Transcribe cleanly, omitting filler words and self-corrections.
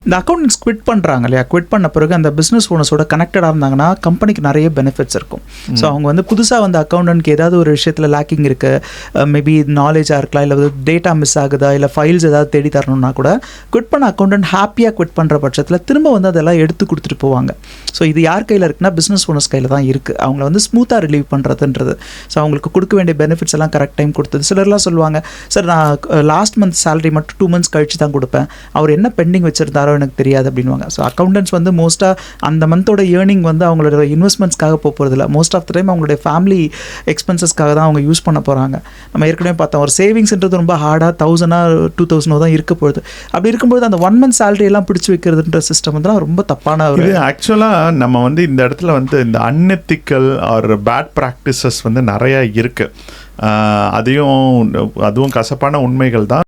இந்த accountants quit பண்ணுறாங்க இல்லையா, குவிட் பண்ண பிறகு அந்த பிஸ்னஸ் ஓனர்ஸோட கனெக்டடாக இருந்தாங்கன்னா கம்பெனிக்கு நிறைய பெனிஃபிட்ஸ் இருக்கும். ஸோ அவங்க வந்து புதுசாக வந்து அக்கௌண்டன்ட்க்கு ஏதாவது ஒரு விஷயத்தில் லேக்கிங் இருக்குது, மேபி நாலேஜாக இருக்கலாம், இல்லை டேட்டா மிஸ் ஆகுதா, இல்லை ஃபைல்ஸ் ஏதாவது தேடி தரணும்னா கூட குவிட் பண்ண அக்கௌண்டன்ட் ஹாப்பியாக குவிட் பண்ணுற பட்சத்தில் திரும்ப வந்து அதெல்லாம் எடுத்து கொடுத்துட்டு போவாங்க. ஸோ இது யார் கையில் இருக்குன்னா பிஸ்னஸ் ஓனர்ஸ் கையில் தான் இருக்குது. அவங்கள வந்து ஸ்மூத்தாக ரிலீவ் பண்ணுறதுன்றது. ஸோ அவங்களுக்கு கொடுக்க வேண்டிய பெனிஃபிட்ஸ் எல்லாம் கரெக்ட் டைம் கொடுத்தது. சிலர்லாம் சொல்லுவாங்க, சார் நான் லாஸ்ட் மந்த் சேலரி மட்டும் 2 months கழிச்சு தான் கொடுப்பேன், அவர் என்ன பெண்டிங் வச்சிருந்தாரோ எனக்கு தெரியாது அப்படின்வாங்க. ஸோ அக்கௌண்டன்ட்ஸ் வந்து மோஸ்ட்டாக அந்த மந்தோட ஏர்னிங் வந்து அவங்களோட இன்வெஸ்ட்மெண்ட்ஸ்க்காக போகிறதில்ல. மோஸ்ட் ஆஃப் த டைம் அவங்களுடைய ஃபேமிலி எக்ஸ்பென்சஸ்க்காக தான் அவங்க யூஸ் பண்ண போகிறாங்க. நம்ம ஏற்கனவே பார்த்தோம், ஒரு சேவிங்ஸ்ன்றது ரொம்ப ஹார்டாக 1000-2000 தான் இருக்க போகுது. அப்படி இருக்கும்போது அந்த 1 month சேலரி எல்லாம் பிடிச்சி வைக்கிறதுன்ற சிஸ்டம் வந்து ரொம்ப தப்பான ஒரு. ஆக்சுவலாக நம்ம வந்து இந்த இடத்துல வந்து இந்த அன்எத்திக்கல் ஆர் பேட் ப்ராக்டிசஸ் வந்து நிறைய இருக்குது. அதுவும் கசப்பான உண்மைகள் தான்.